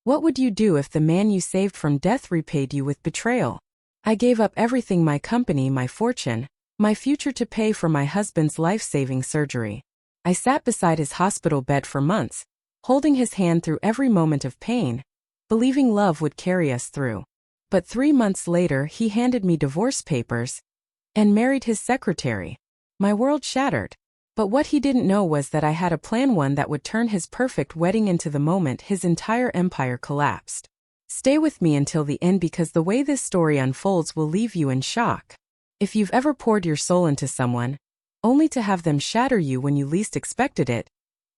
What would you do if the man you saved from death repaid you with betrayal? I gave up everything, my company, my fortune, my future to pay for my husband's life-saving surgery. I sat beside his hospital bed for months, holding his hand through every moment of pain, believing love would carry us through. But 3 months later he handed me divorce papers and married his secretary. My world shattered. But what he didn't know was that I had a plan, one that would turn his perfect wedding into the moment his entire empire collapsed. Stay with me until the end, because the way this story unfolds will leave you in shock. If you've ever poured your soul into someone, only to have them shatter you when you least expected it,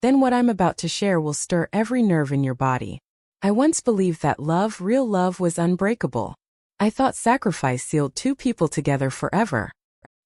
then what I'm about to share will stir every nerve in your body. I once believed that love, real love, was unbreakable. I thought sacrifice sealed two people together forever.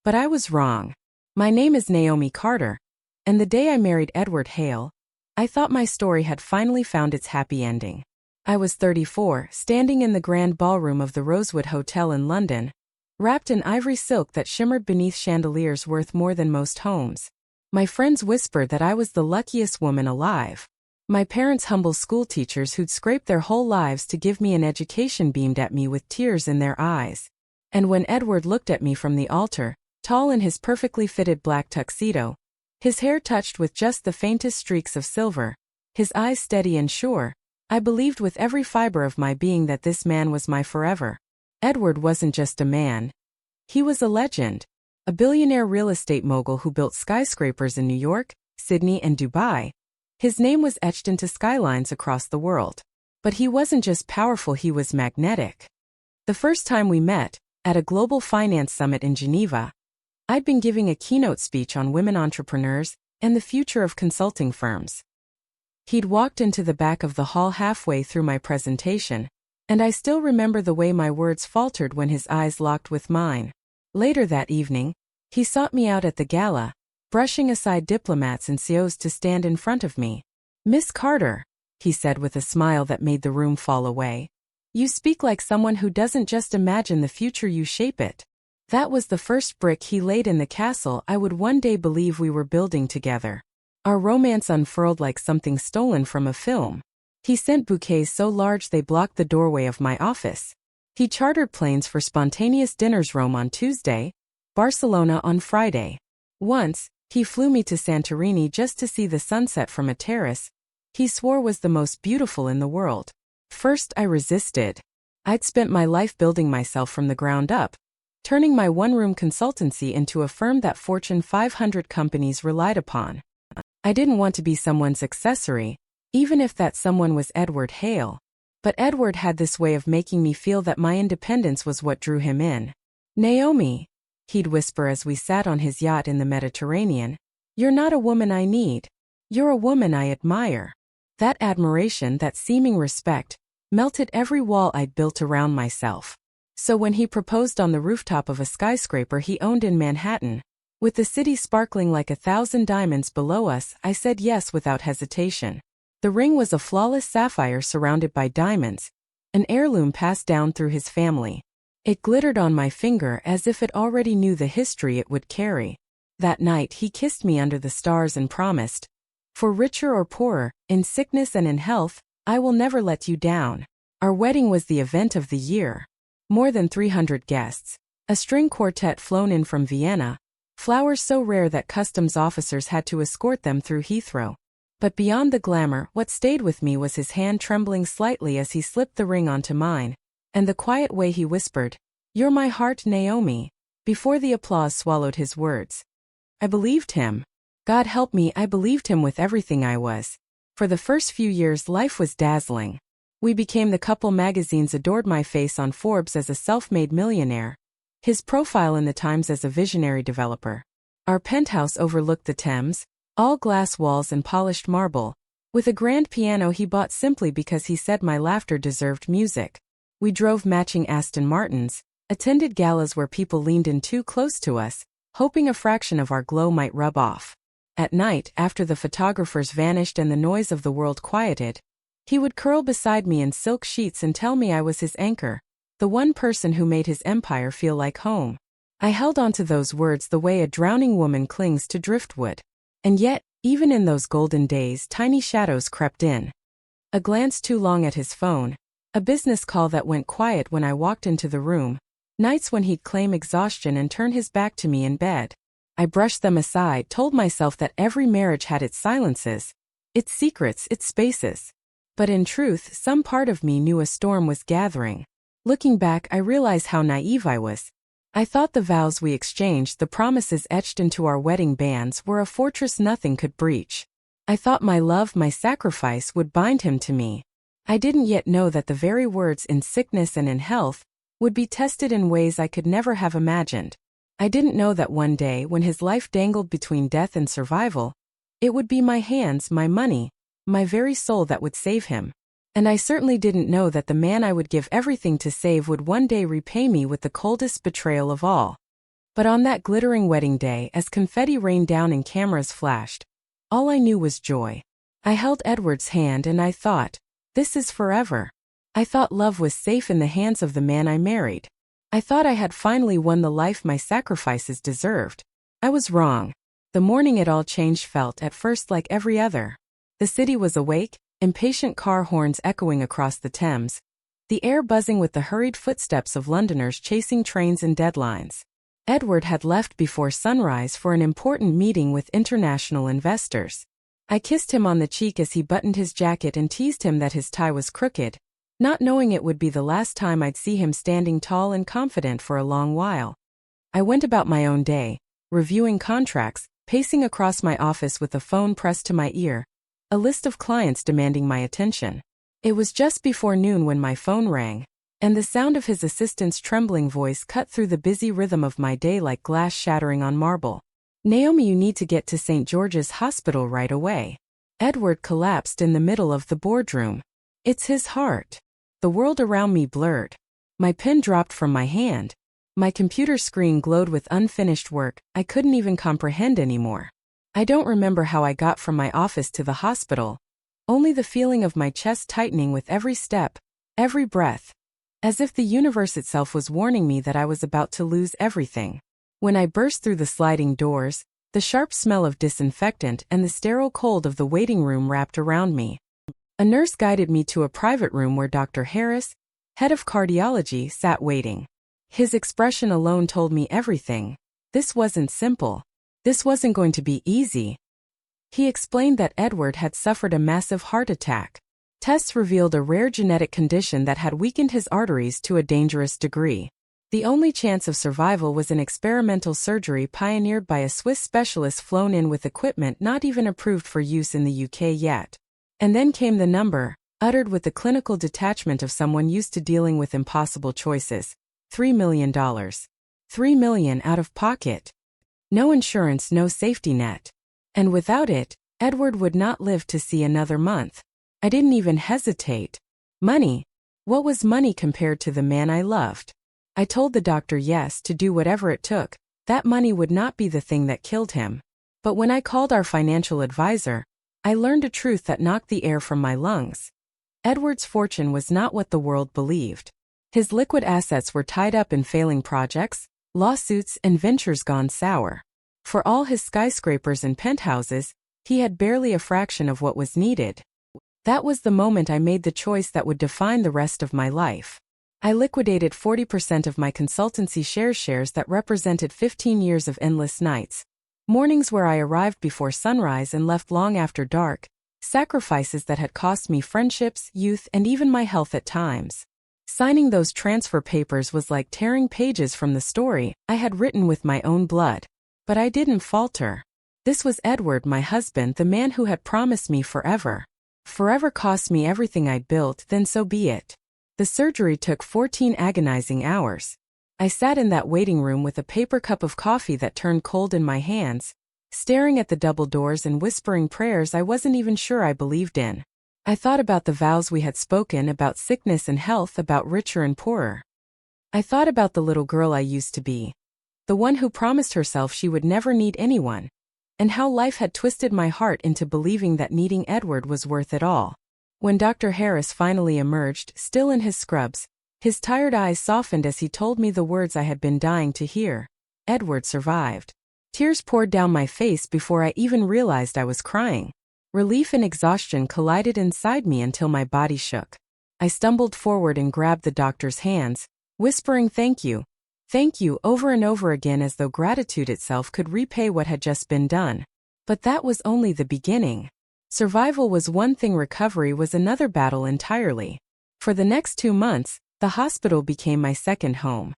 But I was wrong. My name is Naomi Carter, and the day I married Edward Hale, I thought my story had finally found its happy ending. I was 34, standing in the grand ballroom of the Rosewood Hotel in London, wrapped in ivory silk that shimmered beneath chandeliers worth more than most homes. My friends whispered that I was the luckiest woman alive. My parents' humble schoolteachers who'd scraped their whole lives to give me an education beamed at me with tears in their eyes. And when Edward looked at me from the altar, tall in his perfectly fitted black tuxedo, his hair touched with just the faintest streaks of silver, his eyes steady and sure, I believed with every fiber of my being that this man was my forever. Edward wasn't just a man. He was a legend. A billionaire real estate mogul who built skyscrapers in New York, Sydney, and Dubai. His name was etched into skylines across the world. But he wasn't just powerful, he was magnetic. The first time we met, at a global finance summit in Geneva, I'd been giving a keynote speech on women entrepreneurs and the future of consulting firms. He'd walked into the back of the hall halfway through my presentation, and I still remember the way my words faltered when his eyes locked with mine. Later that evening, he sought me out at the gala, brushing aside diplomats and CEOs to stand in front of me. "Miss Carter," he said with a smile that made the room fall away, "you speak like someone who doesn't just imagine the future, you shape it." That was the first brick he laid in the castle I would one day believe we were building together. Our romance unfurled like something stolen from a film. He sent bouquets so large they blocked the doorway of my office. He chartered planes for spontaneous dinners, Rome on Tuesday, Barcelona on Friday. Once, he flew me to Santorini just to see the sunset from a terrace he swore was the most beautiful in the world. First I resisted. I'd spent my life building myself from the ground up, turning my one-room consultancy into a firm that Fortune 500 companies relied upon. I didn't want to be someone's accessory, even if that someone was Edward Hale. But Edward had this way of making me feel that my independence was what drew him in. "Naomi," he'd whisper as we sat on his yacht in the Mediterranean, "you're not a woman I need. You're a woman I admire." That admiration, that seeming respect, melted every wall I'd built around myself. So when he proposed on the rooftop of a skyscraper he owned in Manhattan, with the city sparkling like 1,000 diamonds below us, I said yes without hesitation. The ring was a flawless sapphire surrounded by diamonds, an heirloom passed down through his family. It glittered on my finger as if it already knew the history it would carry. That night he kissed me under the stars and promised, "For richer or poorer, in sickness and in health, I will never let you down." Our wedding was the event of the year. More than 300 guests, a string quartet flown in from Vienna, flowers so rare that customs officers had to escort them through Heathrow. But beyond the glamour, what stayed with me was his hand trembling slightly as he slipped the ring onto mine, and the quiet way he whispered, "You're my heart, Naomi," before the applause swallowed his words. I believed him. God help me, I believed him with everything I was. For the first few years life was dazzling. We became the couple magazines adored my face on Forbes as a self-made millionaire, his profile in the Times as a visionary developer. Our penthouse overlooked the Thames, all glass walls and polished marble, with a grand piano he bought simply because he said my laughter deserved music. We drove matching Aston Martins, attended galas where people leaned in too close to us, hoping a fraction of our glow might rub off. At night, after the photographers vanished and the noise of the world quieted, he would curl beside me in silk sheets and tell me I was his anchor, the one person who made his empire feel like home. I held on to those words the way a drowning woman clings to driftwood. And yet, even in those golden days, tiny shadows crept in. A glance too long at his phone. A business call that went quiet when I walked into the room. Nights when he'd claim exhaustion and turn his back to me in bed. I brushed them aside, told myself that every marriage had its silences, its secrets, its spaces. But in truth, some part of me knew a storm was gathering. Looking back, I realize how naive I was. I thought the vows we exchanged, the promises etched into our wedding bands, were a fortress nothing could breach. I thought my love, my sacrifice, would bind him to me. I didn't yet know that the very words in sickness and in health would be tested in ways I could never have imagined. I didn't know that one day, when his life dangled between death and survival, it would be my hands, my money, my very soul that would save him. And I certainly didn't know that the man I would give everything to save would one day repay me with the coldest betrayal of all. But on that glittering wedding day, as confetti rained down and cameras flashed, all I knew was joy. I held Edward's hand and I thought, this is forever. I thought love was safe in the hands of the man I married. I thought I had finally won the life my sacrifices deserved. I was wrong. The morning it all changed felt at first like every other. The city was awake, impatient car horns echoing across the Thames, the air buzzing with the hurried footsteps of Londoners chasing trains and deadlines. Edward had left before sunrise for an important meeting with international investors. I kissed him on the cheek as he buttoned his jacket and teased him that his tie was crooked, not knowing it would be the last time I'd see him standing tall and confident for a long while. I went about my own day, reviewing contracts, pacing across my office with the phone pressed to my ear, a list of clients demanding my attention. It was just before noon when my phone rang, and the sound of his assistant's trembling voice cut through the busy rhythm of my day like glass shattering on marble. Naomi, you need to get to St. George's Hospital right away. Edward collapsed in the middle of the boardroom. It's his heart. The world around me blurred. My pen dropped from my hand. My computer screen glowed with unfinished work I couldn't even comprehend anymore. I don't remember how I got from my office to the hospital, only the feeling of my chest tightening with every step, every breath, as if the universe itself was warning me that I was about to lose everything. When I burst through the sliding doors, the sharp smell of disinfectant and the sterile cold of the waiting room wrapped around me. A nurse guided me to a private room where Dr. Harris, head of cardiology, sat waiting. His expression alone told me everything. This wasn't simple. This wasn't going to be easy. He explained that Edward had suffered a massive heart attack. Tests revealed a rare genetic condition that had weakened his arteries to a dangerous degree. The only chance of survival was an experimental surgery pioneered by a Swiss specialist flown in with equipment not even approved for use in the UK yet. And then came the number, uttered with the clinical detachment of someone used to dealing with impossible choices. $3 million. $3 million out of pocket. No insurance, no safety net. And without it, Edward would not live to see another month. I didn't even hesitate. Money? What was money compared to the man I loved? I told the doctor yes, to do whatever it took. That money would not be the thing that killed him. But when I called our financial advisor, I learned a truth that knocked the air from my lungs. Edward's fortune was not what the world believed. His liquid assets were tied up in failing projects, lawsuits, and ventures gone sour. For all his skyscrapers and penthouses, he had barely a fraction of what was needed. That was the moment I made the choice that would define the rest of my life. I liquidated 40% of my consultancy shares that represented 15 years of endless nights. Mornings where I arrived before sunrise and left long after dark, sacrifices that had cost me friendships, youth, and even my health at times. Signing those transfer papers was like tearing pages from the story I had written with my own blood. But I didn't falter. This was Edward, my husband, the man who had promised me forever. Forever cost me everything I'd built, then so be it. The surgery took 14 agonizing hours. I sat in that waiting room with a paper cup of coffee that turned cold in my hands, staring at the double doors and whispering prayers I wasn't even sure I believed in. I thought about the vows we had spoken, about sickness and health, about richer and poorer. I thought about the little girl I used to be, the one who promised herself she would never need anyone, and how life had twisted my heart into believing that needing Edward was worth it all. When Dr. Harris finally emerged, still in his scrubs, his tired eyes softened as he told me the words I had been dying to hear. Edward survived. Tears poured down my face before I even realized I was crying. Relief and exhaustion collided inside me until my body shook. I stumbled forward and grabbed the doctor's hands, whispering thank you, over and over again as though gratitude itself could repay what had just been done. But that was only the beginning. Survival was one thing, recovery was another battle entirely. For the next 2 months, the hospital became my second home.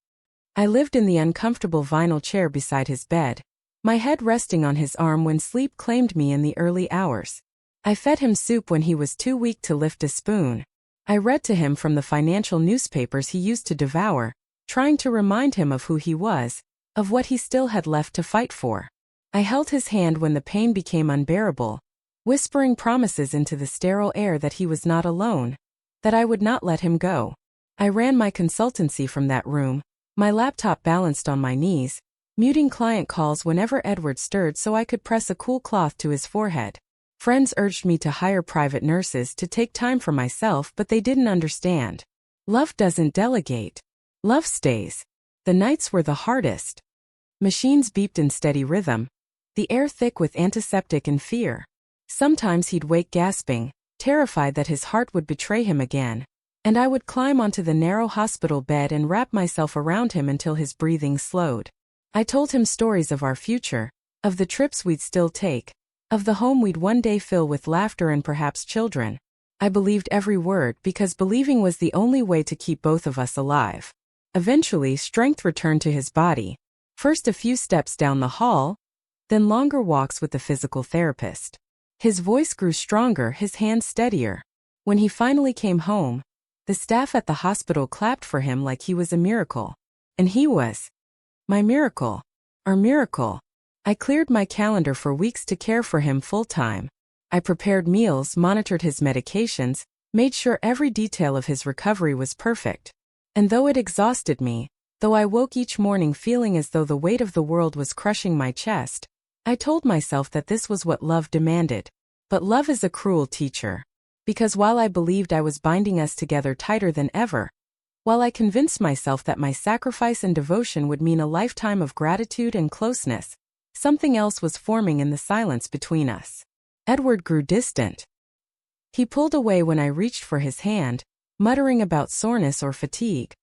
I lived in the uncomfortable vinyl chair beside his bed, my head resting on his arm when sleep claimed me in the early hours. I fed him soup when he was too weak to lift a spoon. I read to him from the financial newspapers he used to devour, trying to remind him of who he was, of what he still had left to fight for. I held his hand when the pain became unbearable, whispering promises into the sterile air that he was not alone, that I would not let him go. I ran my consultancy from that room, my laptop balanced on my knees, muting client calls whenever Edward stirred so I could press a cool cloth to his forehead. Friends urged me to hire private nurses to take time for myself, but they didn't understand. Love doesn't delegate. Love stays. The nights were the hardest. Machines beeped in steady rhythm, the air thick with antiseptic and fear. Sometimes he'd wake gasping, terrified that his heart would betray him again, and I would climb onto the narrow hospital bed and wrap myself around him until his breathing slowed. I told him stories of our future, of the trips we'd still take, of the home we'd one day fill with laughter and perhaps children. I believed every word because believing was the only way to keep both of us alive. Eventually, strength returned to his body. First a few steps down the hall, then longer walks with the physical therapist. His voice grew stronger, his hands steadier. When he finally came home, the staff at the hospital clapped for him like he was a miracle. And he was my miracle. Our miracle. I cleared my calendar for weeks to care for him full-time. I prepared meals, monitored his medications, made sure every detail of his recovery was perfect. And though it exhausted me, though I woke each morning feeling as though the weight of the world was crushing my chest, I told myself that this was what love demanded. But love is a cruel teacher. Because while I believed I was binding us together tighter than ever, while I convinced myself that my sacrifice and devotion would mean a lifetime of gratitude and closeness, something else was forming in the silence between us. Edward grew distant. He pulled away when I reached for his hand, muttering about soreness or fatigue.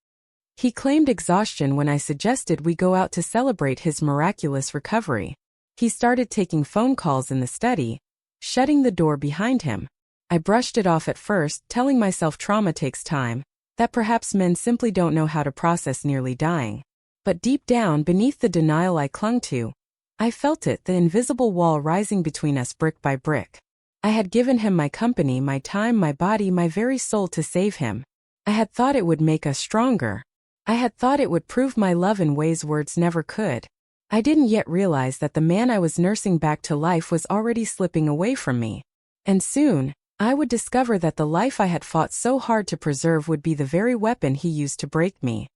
He claimed exhaustion when I suggested we go out to celebrate his miraculous recovery. He started taking phone calls in the study, shutting the door behind him. I brushed it off at first, telling myself trauma takes time, that perhaps men simply don't know how to process nearly dying. But deep down, beneath the denial I clung to, I felt it, the invisible wall rising between us brick by brick. I had given him my company, my time, my body, my very soul to save him. I had thought it would make us stronger. I had thought it would prove my love in ways words never could. I didn't yet realize that the man I was nursing back to life was already slipping away from me. And soon, I would discover that the life I had fought so hard to preserve would be the very weapon he used to break me.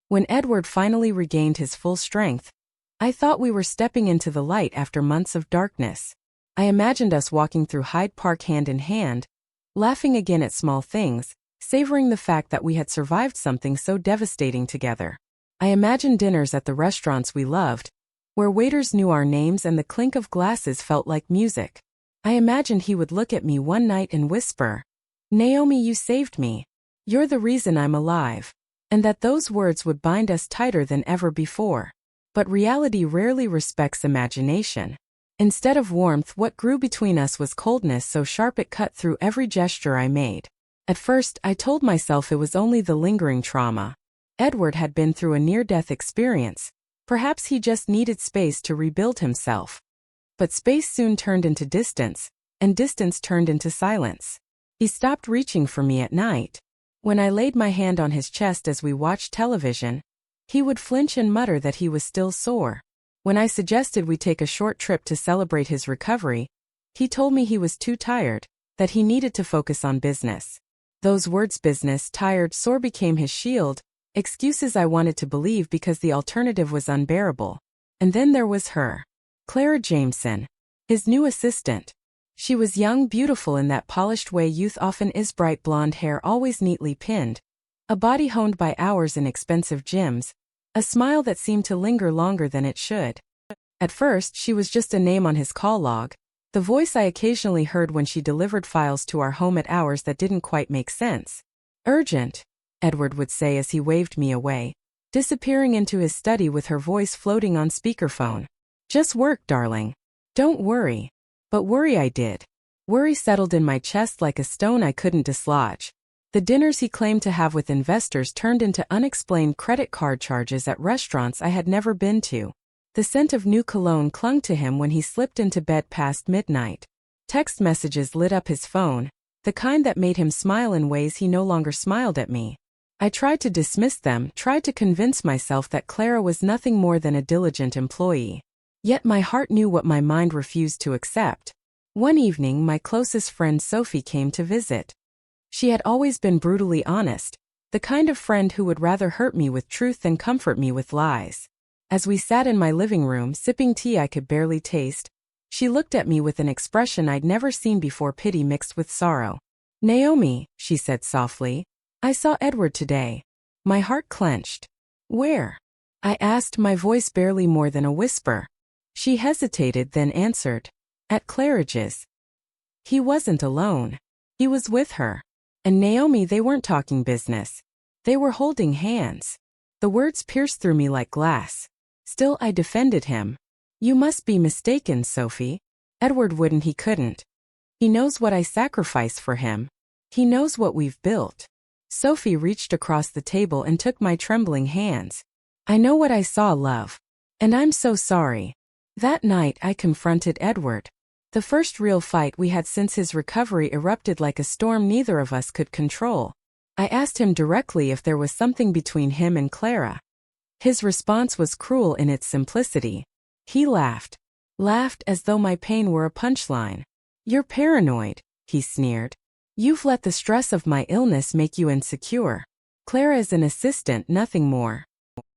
When Edward finally regained his full strength, I thought we were stepping into the light after months of darkness. I imagined us walking through Hyde Park hand in hand, laughing again at small things, savoring the fact that we had survived something so devastating together. I imagined dinners at the restaurants we loved, where waiters knew our names and the clink of glasses felt like music. I imagined he would look at me one night and whisper, "Naomi, you saved me. You're the reason I'm alive." And that those words would bind us tighter than ever before. But reality rarely respects imagination. Instead of warmth, what grew between us was coldness so sharp it cut through every gesture I made. At first, I told myself it was only the lingering trauma. Edward had been through a near-death experience. Perhaps he just needed space to rebuild himself. But space soon turned into distance, and distance turned into silence. He stopped reaching for me at night. When I laid my hand on his chest as we watched television, he would flinch and mutter that he was still sore. When I suggested we take a short trip to celebrate his recovery, he told me he was too tired, that he needed to focus on business. Those words, business, tired, sore, became his shield, excuses I wanted to believe because the alternative was unbearable. And then there was her. Clara Jameson, his new assistant. She was young, beautiful in that polished way youth often is, bright blonde hair always neatly pinned, a body honed by hours in expensive gyms, a smile that seemed to linger longer than it should. At first, she was just a name on his call log, The voice I occasionally heard when she delivered files to our home at hours that didn't quite make sense. "Urgent," Edward would say as he waved me away, disappearing into his study with her voice floating on speakerphone. "Just work, darling. Don't worry." But worry I did. Worry settled in my chest like a stone I couldn't dislodge. The dinners he claimed to have with investors turned into unexplained credit card charges at restaurants I had never been to. The scent of new cologne clung to him when he slipped into bed past midnight. Text messages lit up his phone, the kind that made him smile in ways he no longer smiled at me. I tried to dismiss them, tried to convince myself that Clara was nothing more than a diligent employee. Yet my heart knew what my mind refused to accept. One evening, my closest friend Sophie came to visit. She had always been brutally honest, the kind of friend who would rather hurt me with truth than comfort me with lies. As we sat in my living room sipping tea I could barely taste, she looked at me with an expression I'd never seen before, pity mixed with sorrow. "Naomi," she said softly, "I saw Edward today." My heart clenched. "Where?" I asked, my voice barely more than a whisper. She hesitated, then answered, "At Claridge's." He wasn't alone. He was with her. And Naomi, they weren't talking business. They were holding hands. The words pierced through me like glass. Still I defended him. "You must be mistaken, Sophie. Edward wouldn't, he couldn't. He knows what I sacrificed for him. He knows what we've built." Sophie reached across the table and took my trembling hands. "I know what I saw, love. And I'm so sorry." That night I confronted Edward. The first real fight we had since his recovery erupted like a storm neither of us could control. I asked him directly if there was something between him and Clara. His response was cruel in its simplicity. He laughed. Laughed as though my pain were a punchline. "You're paranoid," he sneered. "You've let the stress of my illness make you insecure. Clara is an assistant, nothing more.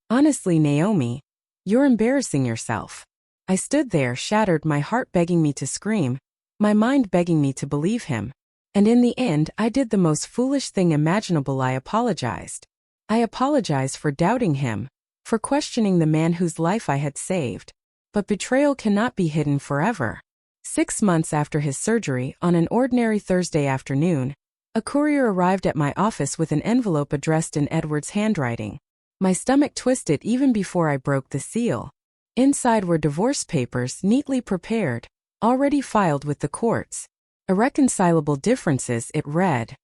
Honestly, Naomi, you're embarrassing yourself." I stood there, shattered, my heart begging me to scream, my mind begging me to believe him. And in the end, I did the most foolish thing imaginable. I apologized. I apologized for doubting him, for questioning the man whose life I had saved. But betrayal cannot be hidden forever. 6 months after his surgery, on an ordinary Thursday afternoon, a courier arrived at my office with an envelope addressed in Edward's handwriting. My stomach twisted even before I broke the seal. Inside were divorce papers neatly prepared, already filed with the courts. "Irreconcilable differences," it read.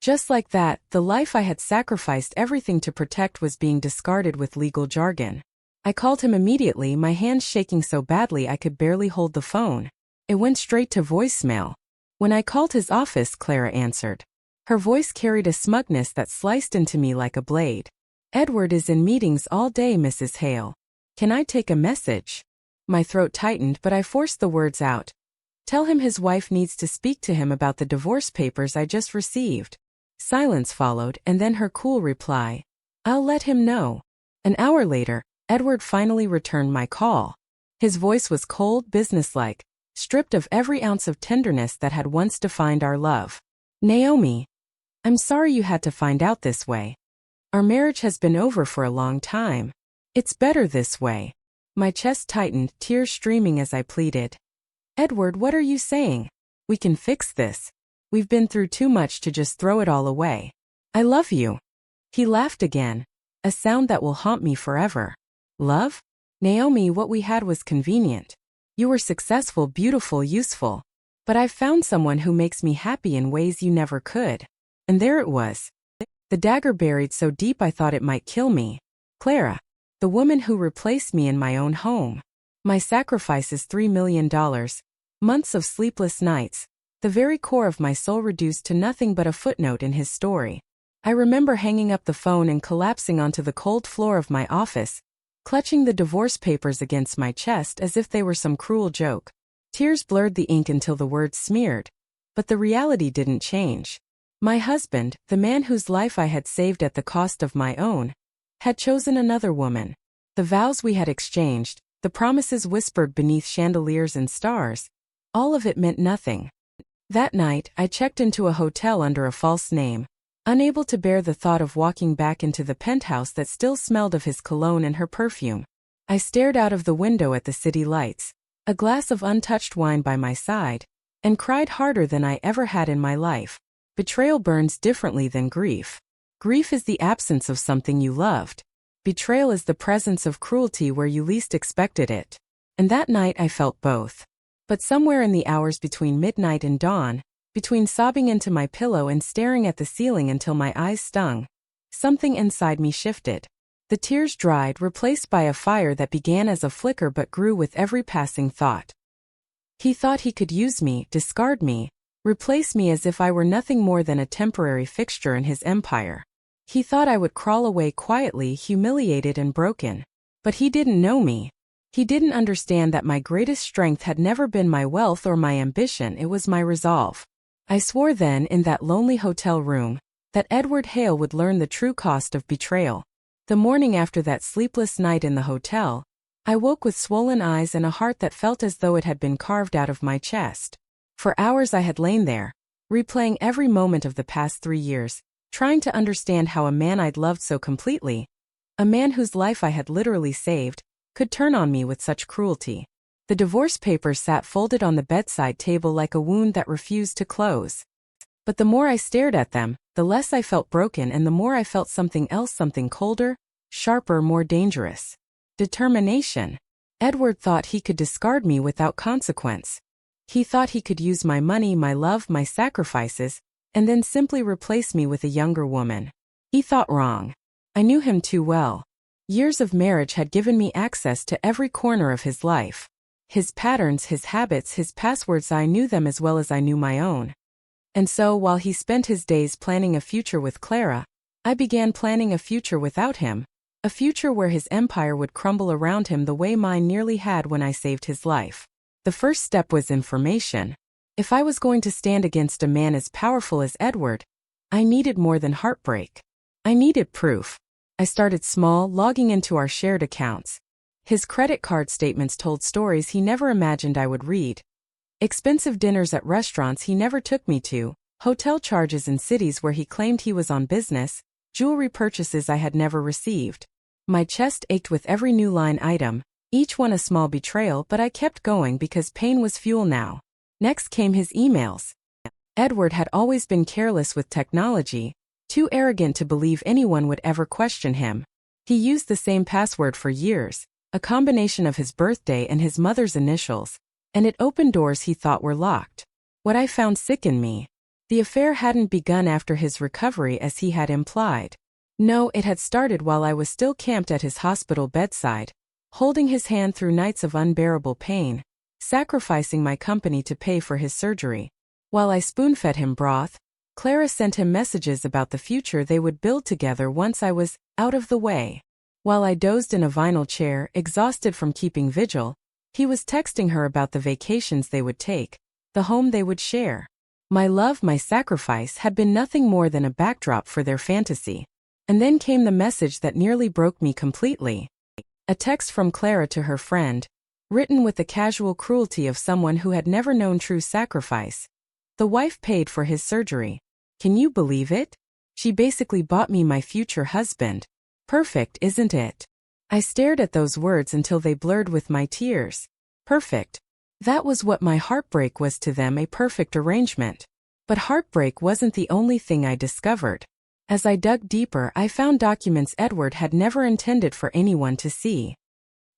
Just like that, the life I had sacrificed everything to protect was being discarded with legal jargon. I called him immediately, my hands shaking so badly I could barely hold the phone. It went straight to voicemail. When I called his office, Clara answered. Her voice carried a smugness that sliced into me like a blade. "Edward is in meetings all day, Mrs. Hale. Can I take a message?" My throat tightened, but I forced the words out. "Tell him his wife needs to speak to him about the divorce papers I just received." Silence followed, and then her cool reply, "I'll let him know." An hour later, Edward finally returned my call. His voice was cold, businesslike, stripped of every ounce of tenderness that had once defined our love. "Naomi, I'm sorry you had to find out this way. Our marriage has been over for a long time. It's better this way." My chest tightened, tears streaming as I pleaded. "Edward, what are you saying? We can fix this. We've been through too much to just throw it all away. I love you." He laughed again, a sound that will haunt me forever. "Love? Naomi, what we had was convenient. You were successful, beautiful, useful. But I've found someone who makes me happy in ways you never could." And there it was. The dagger buried so deep I thought it might kill me. Clara, the woman who replaced me in my own home. My sacrifices, $3 million, months of sleepless nights, the very core of my soul reduced to nothing but a footnote in his story. I remember hanging up the phone and collapsing onto the cold floor of my office, clutching the divorce papers against my chest as if they were some cruel joke. Tears blurred the ink until the words smeared, but the reality didn't change. My husband, the man whose life I had saved at the cost of my own, had chosen another woman. The vows we had exchanged, the promises whispered beneath chandeliers and stars, all of it meant nothing. That night, I checked into a hotel under a false name, unable to bear the thought of walking back into the penthouse that still smelled of his cologne and her perfume. I stared out of the window at the city lights, a glass of untouched wine by my side, and cried harder than I ever had in my life. Betrayal burns differently than grief. Grief is the absence of something you loved. Betrayal is the presence of cruelty where you least expected it. And that night I felt both. But somewhere in the hours between midnight and dawn, between sobbing into my pillow and staring at the ceiling until my eyes stung, something inside me shifted. The tears dried, replaced by a fire that began as a flicker but grew with every passing thought. He thought he could use me, discard me, replace me as if I were nothing more than a temporary fixture in his empire. He thought I would crawl away quietly, humiliated and broken. But he didn't know me. He didn't understand that my greatest strength had never been my wealth or my ambition, it was my resolve. I swore then, in that lonely hotel room, that Edward Hale would learn the true cost of betrayal. The morning after that sleepless night in the hotel, I woke with swollen eyes and a heart that felt as though it had been carved out of my chest. For hours I had lain there, replaying every moment of the past 3 years, trying to understand how a man I'd loved so completely, a man whose life I had literally saved, could turn on me with such cruelty. The divorce papers sat folded on the bedside table like a wound that refused to close. But the more I stared at them, the less I felt broken and the more I felt something else, something colder, sharper, more dangerous. Determination. Edward thought he could discard me without consequence. He thought he could use my money, my love, my sacrifices, and then simply replace me with a younger woman. He thought wrong. I knew him too well. Years of marriage had given me access to every corner of his life. His patterns, his habits, his passwords, I knew them as well as I knew my own. And so, while he spent his days planning a future with Clara, I began planning a future without him. A future where his empire would crumble around him the way mine nearly had when I saved his life. The first step was information. If I was going to stand against a man as powerful as Edward, I needed more than heartbreak. I needed proof. I started small, logging into our shared accounts. His credit card statements told stories he never imagined I would read. Expensive dinners at restaurants he never took me to, hotel charges in cities where he claimed he was on business, jewelry purchases I had never received. My chest ached with every new line item, each one a small betrayal, but I kept going because pain was fuel now. Next came his emails. Edward had always been careless with technology, too arrogant to believe anyone would ever question him. He used the same password for years, a combination of his birthday and his mother's initials, and it opened doors he thought were locked. What I found sickened me. The affair hadn't begun after his recovery as he had implied. No, it had started while I was still camped at his hospital bedside, holding his hand through nights of unbearable pain, sacrificing my company to pay for his surgery. While I spoon-fed him broth, Clara sent him messages about the future they would build together once I was out of the way. While I dozed in a vinyl chair, exhausted from keeping vigil, he was texting her about the vacations they would take, the home they would share. My love, my sacrifice had been nothing more than a backdrop for their fantasy. And then came the message that nearly broke me completely. A text from Clara to her friend, written with the casual cruelty of someone who had never known true sacrifice. The wife paid for his surgery. Can you believe it? She basically bought me my future husband. Perfect, isn't it? I stared at those words until they blurred with my tears. Perfect. That was what my heartbreak was to them, a perfect arrangement. But heartbreak wasn't the only thing I discovered. As I dug deeper, I found documents Edward had never intended for anyone to see.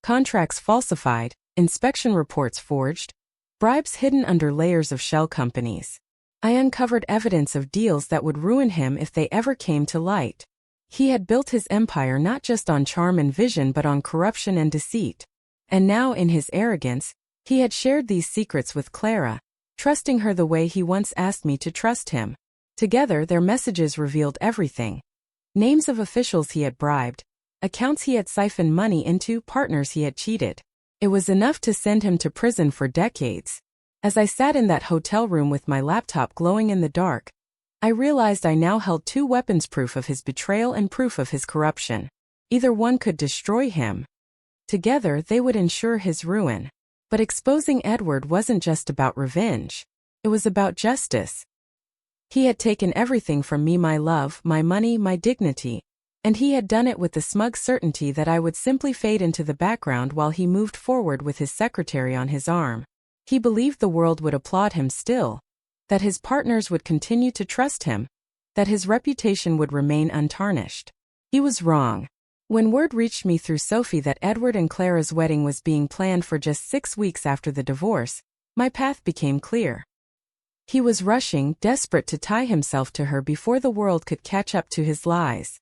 Contracts falsified, inspection reports forged, bribes hidden under layers of shell companies. I uncovered evidence of deals that would ruin him if they ever came to light. He had built his empire not just on charm and vision but on corruption and deceit. And now, in his arrogance, he had shared these secrets with Clara, trusting her the way he once asked me to trust him. Together, their messages revealed everything. Names of officials he had bribed, accounts he had siphoned money into, partners he had cheated. It was enough to send him to prison for decades. As I sat in that hotel room with my laptop glowing in the dark, I realized I now held two weapons: proof of his betrayal and proof of his corruption. Either one could destroy him. Together, they would ensure his ruin. But exposing Edward wasn't just about revenge. It was about justice. He had taken everything from me: my love, my money, my dignity. And he had done it with the smug certainty that I would simply fade into the background while he moved forward with his secretary on his arm. He believed the world would applaud him still, that his partners would continue to trust him, that his reputation would remain untarnished. He was wrong. When word reached me through Sophie that Edward and Clara's wedding was being planned for just 6 weeks after the divorce, my path became clear. He was rushing, desperate to tie himself to her before the world could catch up to his lies.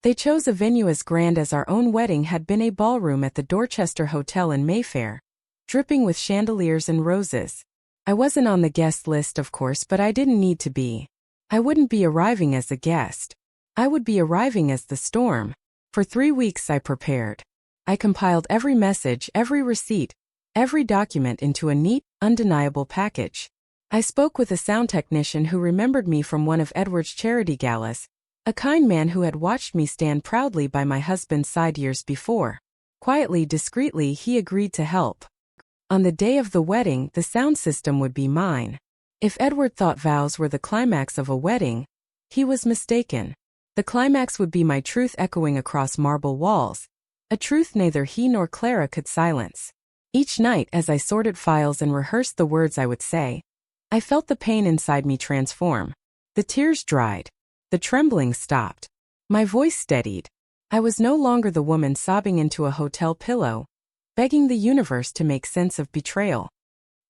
They chose a venue as grand as our own wedding had been, a ballroom at the Dorchester Hotel in Mayfair, dripping with chandeliers and roses. I wasn't on the guest list, of course, but I didn't need to be. I wouldn't be arriving as a guest. I would be arriving as the storm. For 3 weeks I prepared. I compiled every message, every receipt, every document into a neat, undeniable package. I spoke with a sound technician who remembered me from one of Edward's charity galas, a kind man who had watched me stand proudly by my husband's side years before. Quietly, discreetly, he agreed to help. On the day of the wedding, the sound system would be mine. If Edward thought vows were the climax of a wedding, he was mistaken. The climax would be my truth echoing across marble walls, a truth neither he nor Clara could silence. Each night, as I sorted files and rehearsed the words I would say, I felt the pain inside me transform. The tears dried. The trembling stopped. My voice steadied. I was no longer the woman sobbing into a hotel pillow, begging the universe to make sense of betrayal.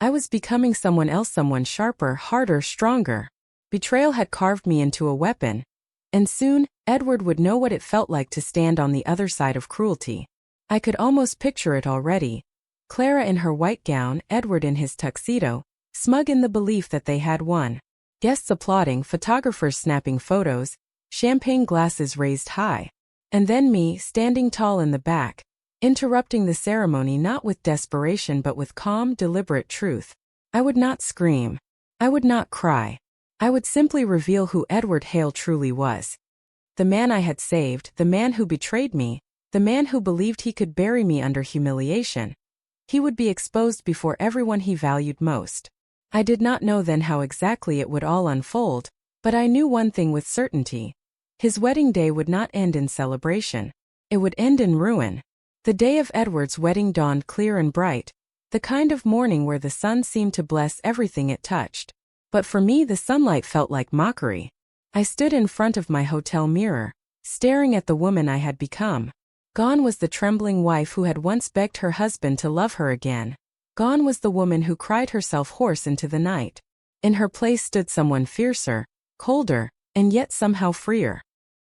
I was becoming someone else, someone sharper, harder, stronger. Betrayal had carved me into a weapon, and soon, Edward would know what it felt like to stand on the other side of cruelty. I could almost picture it already. Clara in her white gown, Edward in his tuxedo, smug in the belief that they had won. Guests applauding, photographers snapping photos, champagne glasses raised high. And then me, standing tall in the back, interrupting the ceremony not with desperation but with calm, deliberate truth. I would not scream. I would not cry. I would simply reveal who Edward Hale truly was. The man I had saved, the man who betrayed me, the man who believed he could bury me under humiliation. He would be exposed before everyone he valued most. I did not know then how exactly it would all unfold, but I knew one thing with certainty. His wedding day would not end in celebration. It would end in ruin. The day of Edward's wedding dawned clear and bright, the kind of morning where the sun seemed to bless everything it touched. But for me the sunlight felt like mockery. I stood in front of my hotel mirror, staring at the woman I had become. Gone was the trembling wife who had once begged her husband to love her again. Gone was the woman who cried herself hoarse into the night. In her place stood someone fiercer, colder, and yet somehow freer.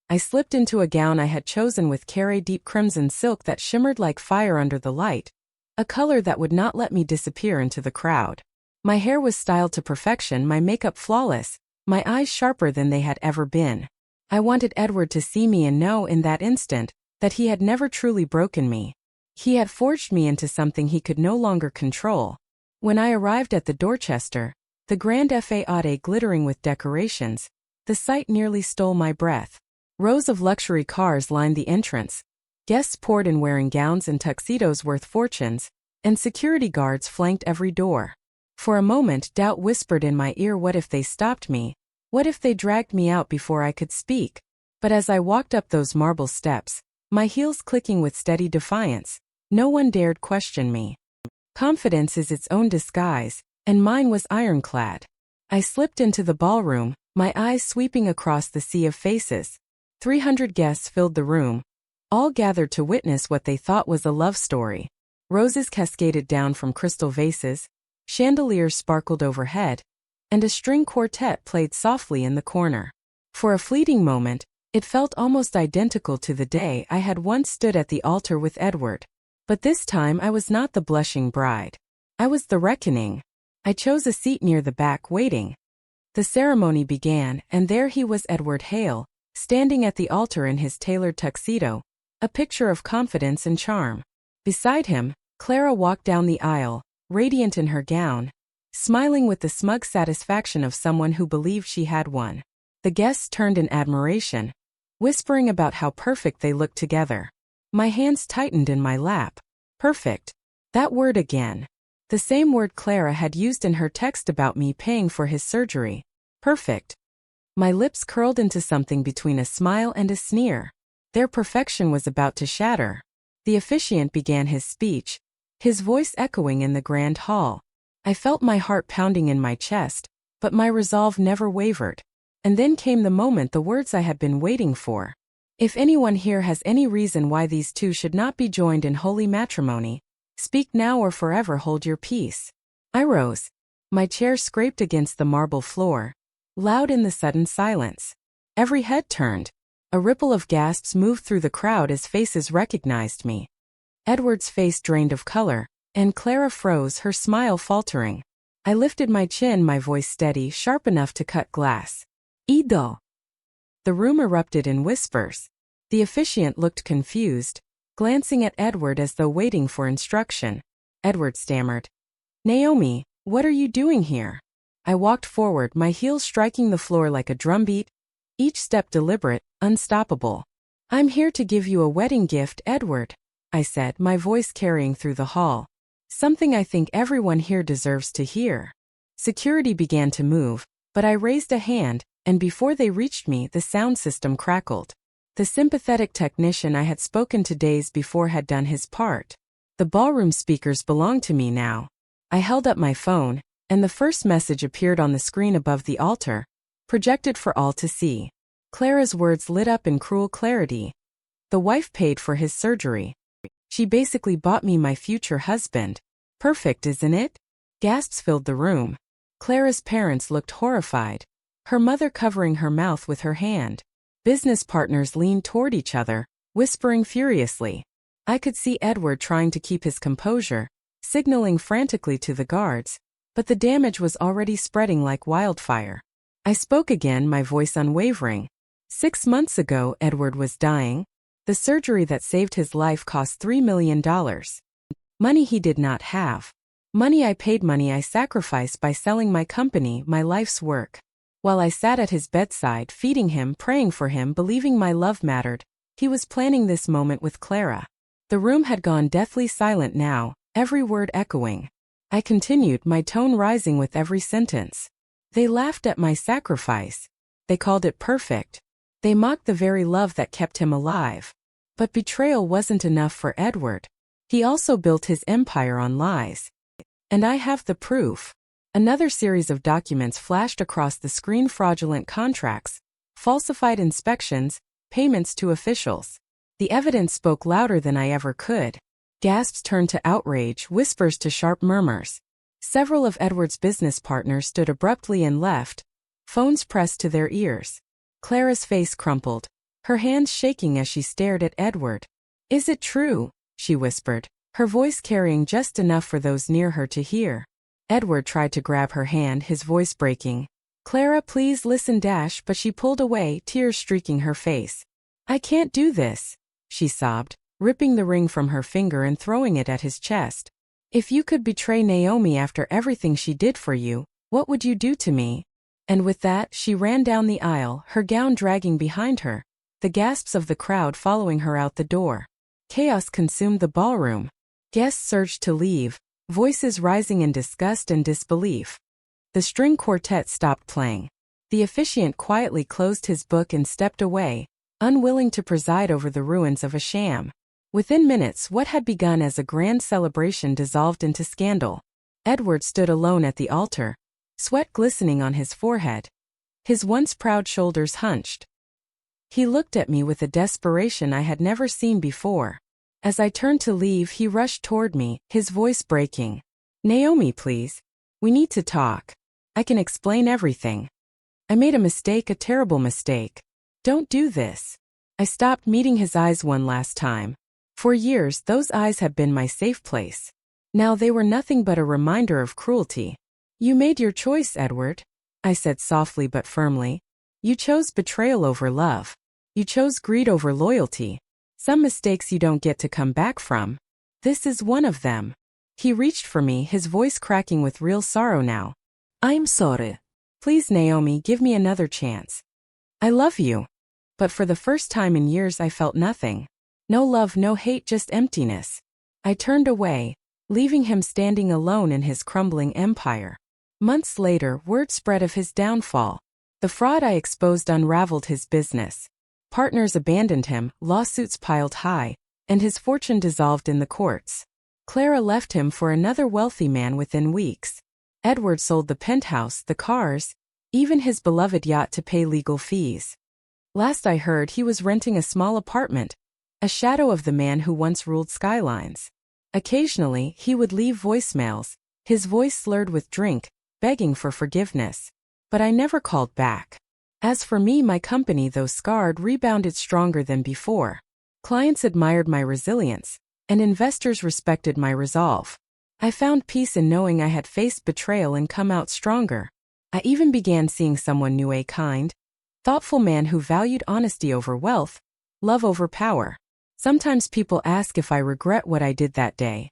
I slipped into a gown I had chosen with care, deep crimson silk that shimmered like fire under the light, a color that would not let me disappear into the crowd. My hair was styled to perfection, my makeup flawless, my eyes sharper than they had ever been. I wanted Edward to see me and know in that instant that he had never truly broken me. He had forged me into something he could no longer control. When I arrived at the Dorchester, the grand fade glittering with decorations, the sight nearly stole my breath. Rows of luxury cars lined the entrance. Guests poured in wearing gowns and tuxedos worth fortunes, and security guards flanked every door. For a moment, doubt whispered in my ear, what if they stopped me? What if they dragged me out before I could speak? But as I walked up those marble steps, my heels clicking with steady defiance, no one dared question me. Confidence is its own disguise, and mine was ironclad. I slipped into the ballroom, my eyes sweeping across the sea of faces. 300 guests filled the room, all gathered to witness what they thought was a love story. Roses cascaded down from crystal vases, chandeliers sparkled overhead, and a string quartet played softly in the corner. For a fleeting moment, it felt almost identical to the day I had once stood at the altar with Edward. But this time I was not the blushing bride. I was the reckoning. I chose a seat near the back, waiting. The ceremony began, and there he was, Edward Hale, standing at the altar in his tailored tuxedo, a picture of confidence and charm. Beside him, Clara walked down the aisle, radiant in her gown, smiling with the smug satisfaction of someone who believed she had won. The guests turned in admiration, whispering about how perfect they looked together. My hands tightened in my lap. Perfect. That word again. The same word Clara had used in her text about me paying for his surgery. Perfect. My lips curled into something between a smile and a sneer. Their perfection was about to shatter. The officiant began his speech, his voice echoing in the grand hall. I felt my heart pounding in my chest, but my resolve never wavered. And then came the moment, the words I had been waiting for. If anyone here has any reason why these two should not be joined in holy matrimony, speak now or forever hold your peace. I rose. My chair scraped against the marble floor, loud in the sudden silence. Every head turned. A ripple of gasps moved through the crowd as faces recognized me. Edward's face drained of color, and Clara froze, her smile faltering. I lifted my chin, my voice steady, sharp enough to cut glass. Ido. The room erupted in whispers. The officiant looked confused, glancing at Edward as though waiting for instruction. Edward stammered. Naomi, what are you doing here? I walked forward, my heels striking the floor like a drumbeat, each step deliberate, unstoppable. I'm here to give you a wedding gift, Edward, I said, my voice carrying through the hall. Something I think everyone here deserves to hear. Security began to move, but I raised a hand, and before they reached me, the sound system crackled. The sympathetic technician I had spoken to days before had done his part. The ballroom speakers belonged to me now. I held up my phone, and the first message appeared on the screen above the altar, projected for all to see. Clara's words lit up in cruel clarity. The wife paid for his surgery. She basically bought me my future husband. Perfect, isn't it? Gasps filled the room. Clara's parents looked horrified, her mother covering her mouth with her hand. Business partners leaned toward each other, whispering furiously. I could see Edward trying to keep his composure, signaling frantically to the guards, but the damage was already spreading like wildfire. I spoke again, my voice unwavering. 6 months ago, Edward was dying. The surgery that saved his life cost $3 million. Money he did not have. Money I paid, money I sacrificed by selling my company, my life's work. While I sat at his bedside, feeding him, praying for him, believing my love mattered, he was planning this moment with Clara. The room had gone deathly silent now, every word echoing. I continued, my tone rising with every sentence. They laughed at my sacrifice. They called it perfect. They mocked the very love that kept him alive. But betrayal wasn't enough for Edward. He also built his empire on lies. And I have the proof. Another series of documents flashed across the screen: fraudulent contracts, falsified inspections, payments to officials. The evidence spoke louder than I ever could. Gasps turned to outrage, whispers to sharp murmurs. Several of Edward's business partners stood abruptly and left, phones pressed to their ears. Clara's face crumpled, her hands shaking as she stared at Edward. Is it true? She whispered, her voice carrying just enough for those near her to hear. Edward tried to grab her hand, his voice breaking. Clara, please listen, but she pulled away, tears streaking her face. I can't do this, she sobbed, ripping the ring from her finger and throwing it at his chest. If you could betray Naomi after everything she did for you, what would you do to me? And with that, she ran down the aisle, her gown dragging behind her, the gasps of the crowd following her out the door. Chaos consumed the ballroom. Guests surged to leave, voices rising in disgust and disbelief. The string quartet stopped playing. The officiant quietly closed his book and stepped away, unwilling to preside over the ruins of a sham. Within minutes, what had begun as a grand celebration dissolved into scandal. Edward stood alone at the altar, sweat glistening on his forehead. His once proud shoulders hunched. He looked at me with a desperation I had never seen before. As I turned to leave, he rushed toward me, his voice breaking. Naomi, please. We need to talk. I can explain everything. I made a mistake, a terrible mistake. Don't do this. I stopped, meeting his eyes one last time. For years, those eyes had been my safe place. Now they were nothing but a reminder of cruelty. You made your choice, Edward, I said softly but firmly. You chose betrayal over love. You chose greed over loyalty. Some mistakes you don't get to come back from. This is one of them. He reached for me, his voice cracking with real sorrow now. I'm sorry. Please, Naomi, give me another chance. I love you. But for the first time in years I felt nothing. No love, no hate, just emptiness. I turned away, leaving him standing alone in his crumbling empire. Months later, word spread of his downfall. The fraud I exposed unraveled his business. Partners abandoned him, lawsuits piled high, and his fortune dissolved in the courts. Clara left him for another wealthy man within weeks. Edward sold the penthouse, the cars, even his beloved yacht to pay legal fees. Last I heard, he was renting a small apartment, a shadow of the man who once ruled skylines. Occasionally, he would leave voicemails, his voice slurred with drink, begging for forgiveness. But I never called back. As for me, my company, though scarred, rebounded stronger than before. Clients admired my resilience, and investors respected my resolve. I found peace in knowing I had faced betrayal and come out stronger. I even began seeing someone new, a kind, thoughtful man who valued honesty over wealth, love over power. Sometimes people ask if I regret what I did that day.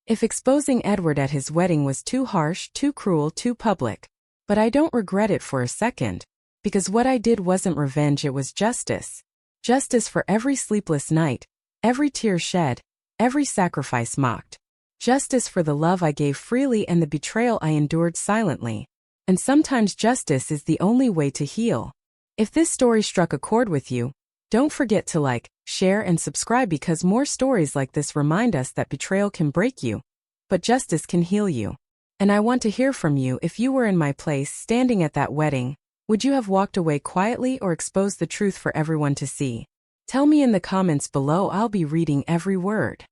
If exposing Edward at his wedding was too harsh, too cruel, too public. But I don't regret it for a second. Because what I did wasn't revenge, it was justice. Justice for every sleepless night, every tear shed, every sacrifice mocked. Justice for the love I gave freely and the betrayal I endured silently. And sometimes justice is the only way to heal. If this story struck a chord with you, don't forget to like, share, and subscribe, because more stories like this remind us that betrayal can break you, but justice can heal you. And I want to hear from you. If you were in my place, standing at that wedding, would you have walked away quietly or exposed the truth for everyone to see? Tell me in the comments below. I'll be reading every word.